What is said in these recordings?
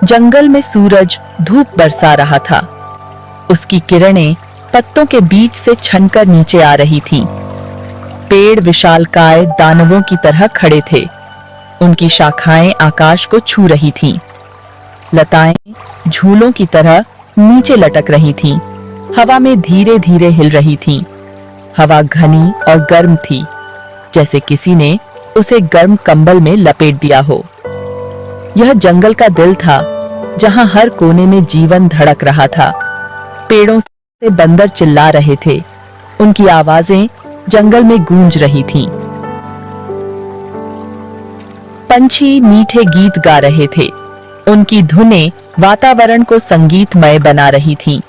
जंगल में सूरज धूप बरसा रहा था। उसकी किरणें पत्तों के बीच से छनकर नीचे आ रही थीं। पेड़ विशालकाय दानवों की तरह खड़े थे। उनकी शाखाएं आकाश को छू रही थीं। लताएं झूलों की तरह नीचे लटक रही थीं। हवा में धीरे धीरे हिल रही थीं। हवा घनी और गर्म थी, जैसे किसी ने उसे गर्म कंबल में लपेट दिया हो। यह जंगल का दिल था, जहां हर कोने में जीवन धड़क रहा था। पेड़ों से बंदर चिल्ला रहे थे। उनकी आवाजें जंगल में गूंज रही थीं। पंछी मीठे गीत गा रहे थे। उनकी धुनें वातावरण को संगीतमय बना रही थीं।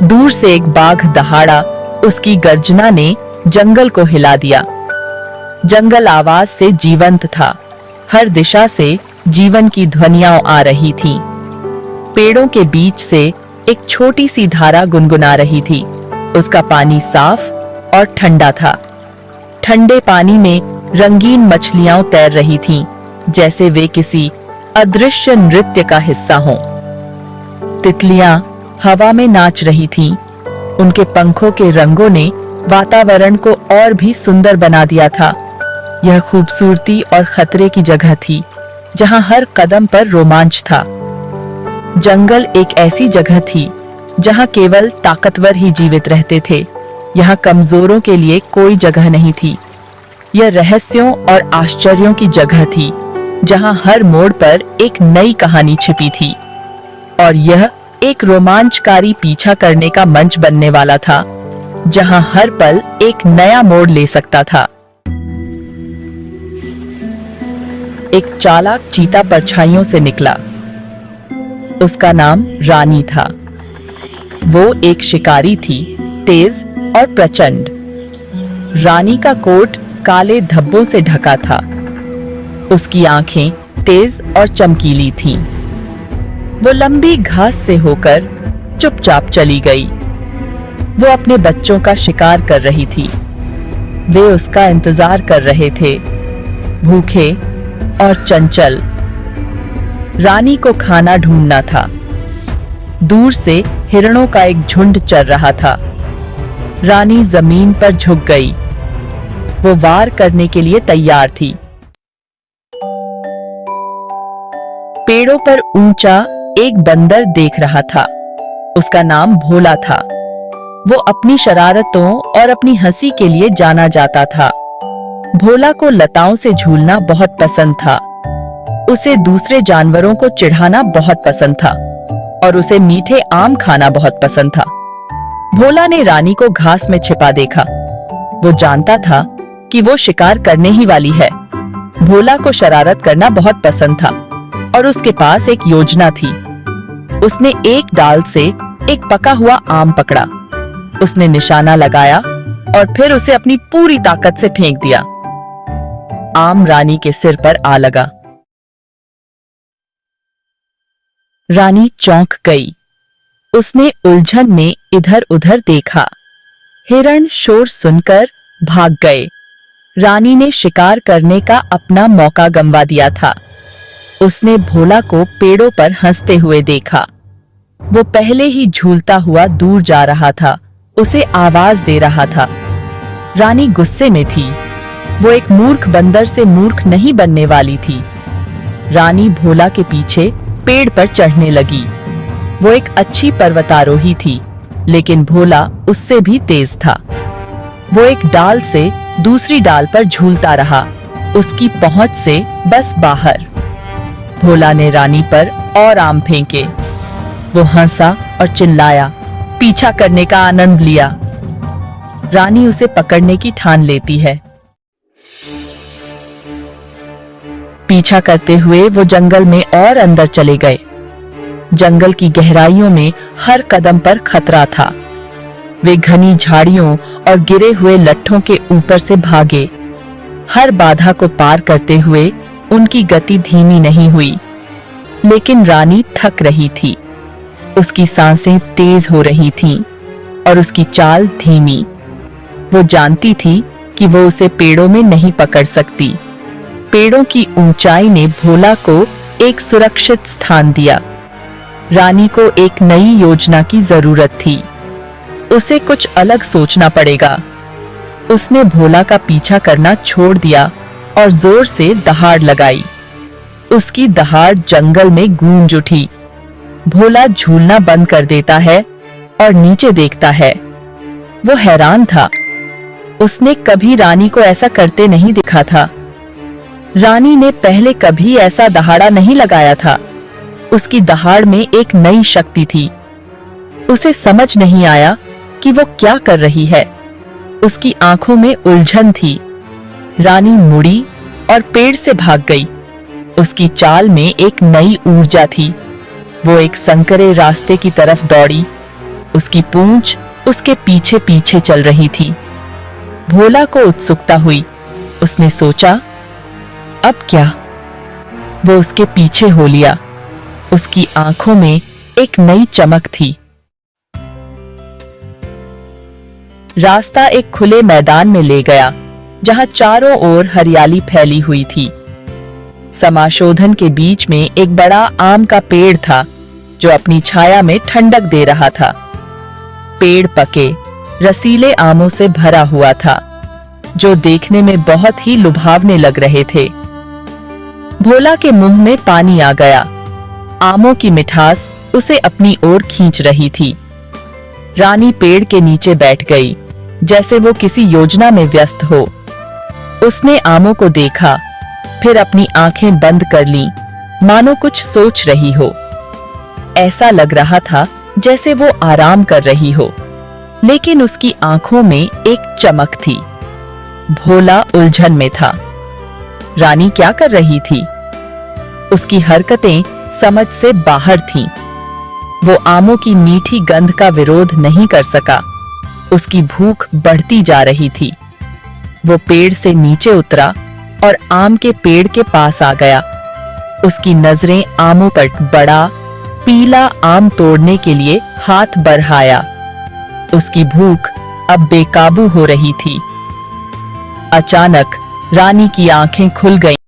दूर से एक बाघ दहाड़ा। उसकी गर्जना ने जंगल को हिला दिया। जंगल आवाज से जीवंत था। हर दिशा से जीवन की ध्वनियां आ रही थीं। पेड़ों के बीच से एक छोटी सी धारा गुनगुना रही थी। उसका पानी साफ और ठंडा था। ठंडे पानी में रंगीन मछलियां तैर रही थीं, जैसे वे किसी अदृश्य नृत्य का हिस्सा हों। तितलियां हवा में नाच रही थीं। उनके पंखों के रंगों ने वातावरण को और भी सुंदर बना दिया था। यह खूबसूरती और खतरे की जगह थी, जहां हर कदम पर रोमांच था। जंगल एक ऐसी जगह थी जहां केवल ताकतवर ही जीवित रहते थे। यहाँ कमजोरों के लिए कोई जगह नहीं थी। यह रहस्यों और आश्चर्यों की जगह थी, जहां हर मोड़ पर एक नई कहानी छिपी थी। और यह एक रोमांचकारी पीछा करने का मंच बनने वाला था, जहां हर पल एक नया मोड़ ले सकता था। एक चालाक चीता परछाइयों से निकला। उसका नाम रानी था। वो एक शिकारी थी, तेज और प्रचंड। रानी का कोट काले धब्बों से ढका था। उसकी आंखें तेज और चमकीली थीं। वो लंबी घास से होकर चुपचाप चली गई। वो अपने बच्चों का शिकार कर रही थी। वे उसका इंतजार कर रहे थे, भूखे और चंचल। रानी को खाना ढूंढना था। दूर से हिरणों का एक झुंड चल रहा था। रानी जमीन पर झुक गई। वो वार करने के लिए तैयार थी। पेड़ों पर ऊंचा एक बंदर देख रहा था। उसका नाम भोला था। वो अपनी शरारतों और अपनी हंसी के लिए जाना जाता था। भोला को लताओं से झूलना बहुत पसंद था। उसे दूसरे जानवरों को चिढ़ाना बहुत पसंद था और उसे मीठे आम खाना बहुत पसंद था। भोला ने रानी को घास में छिपा देखा। वो जानता था कि वो शिकार करने ही वाली है। भोला को शरारत करना बहुत पसंद था और उसके पास एक योजना थी। उसने एक डाल से एक पका हुआ आम पकड़ा। उसने निशाना लगाया और फिर उसे अपनी पूरी ताकत से फेंक दिया। आम रानी के सिर पर आ लगा। रानी चौंक गई। उसने उलझन में इधर उधर देखा। हिरण शोर सुनकर भाग गए। रानी ने शिकार करने का अपना मौका गंवा दिया था। उसने भोला को पेड़ों पर हंसते हुए देखा। वो पहले ही झूलता हुआ दूर जा रहा था, उसे आवाज दे रहा था। रानी गुस्से में थी। वो एक मूर्ख बंदर से मूर्ख नहीं बनने वाली थी। रानी भोला के पीछे पेड़ पर चढ़ने लगी। वो एक अच्छी पर्वतारोही थी, लेकिन भोला उससे भी तेज था। वो एक डाल से दूसरी डाल पर झूलता रहा, उसकी पहुंच से बस बाहर। भोला ने रानी पर और आम फेंके। वो हंसा और चिल्लाया, पीछा करने का आनंद लिया। रानी उसे पकड़ने की ठान लेती है। पीछा करते हुए वो जंगल में और अंदर चले गए। जंगल की गहराइयों में हर कदम पर खतरा था। वे घनी झाड़ियों और गिरे हुए लट्ठों के ऊपर से भागे। हर बाधा को पार करते हुए उनकी गति धीमी नहीं हुई, लेकिन रानी थक रही थी। उसकी सांसें तेज हो रही थीं और उसकी चाल धीमी। वो जानती थी कि वो उसे पेड़ों में नहीं पकड़ सकती। पेड़ों की ऊंचाई ने भोला को एक सुरक्षित स्थान दिया। रानी को एक नई योजना की जरूरत थी। उसे कुछ अलग सोचना पड़ेगा। उसने भोला का पीछा करना छोड़ दिया और जोर से दहाड़ लगाई। उसकी दहाड़ जंगल में गूंज उठी। भोला झूलना बंद कर देता है और नीचे देखता है। वो हैरान था। उसने कभी रानी को ऐसा करते नहीं देखा था। रानी ने पहले कभी ऐसा दहाड़ा नहीं लगाया था। उसकी दहाड़ में एक नई शक्ति थी। उसे समझ नहीं आया कि वो क्या कर रही है। उसकी आंखों में उलझन थी। रानी मुड़ी और पेड़ से भाग गई। उसकी चाल में एक नई ऊर्जा थी। वो एक संकरे रास्ते की तरफ दौड़ी। उसकी पूंछ उसके पीछे पीछे चल रही थी। भोला को उत्सुकता हुई। उसने सोचा, अब क्या? वो उसके पीछे हो लिया। उसकी आंखों में एक नई चमक थी। रास्ता एक खुले मैदान में ले गया, जहां चारों ओर हरियाली फैली हुई थी। समाशोधन के बीच में एक बड़ा आम का पेड़ था, जो अपनी छाया में ठंडक दे रहा था। पेड़ पके, रसीले आमों से भरा हुआ था, जो देखने में बहुत ही लुभावने लग रहे थे। भोला के मुंह में पानी आ गया। आमों की मिठास उसे अपनी ओर खींच रही थी। रानी पेड़ के नीचे बैठ गई, जैसे वो किसी योजना में व्यस्त हो। उसने आमों को देखा, फिर अपनी आंखें बंद कर लीं, मानो कुछ सोच रही हो। ऐसा लग रहा था जैसे वो आराम कर रही हो, लेकिन उसकी आंखों में एक चमक थी। भोला उलझन में था। रानी क्या कर रही थी? उसकी हरकतें समझ से बाहर थीं। वो आमों की मीठी गंध का विरोध नहीं कर सका। उसकी भूख बढ़ती जा रही थी। वो पेड़ से नीचे उतरा और आम के पेड़ के पास आ गया। उसकी नजरें आमों पर बड़ा पीला आम तोड़ने के लिए हाथ बढ़ाया। उसकी भूख अब बेकाबू हो रही थी। अचानक रानी की आंखें खुल गईं।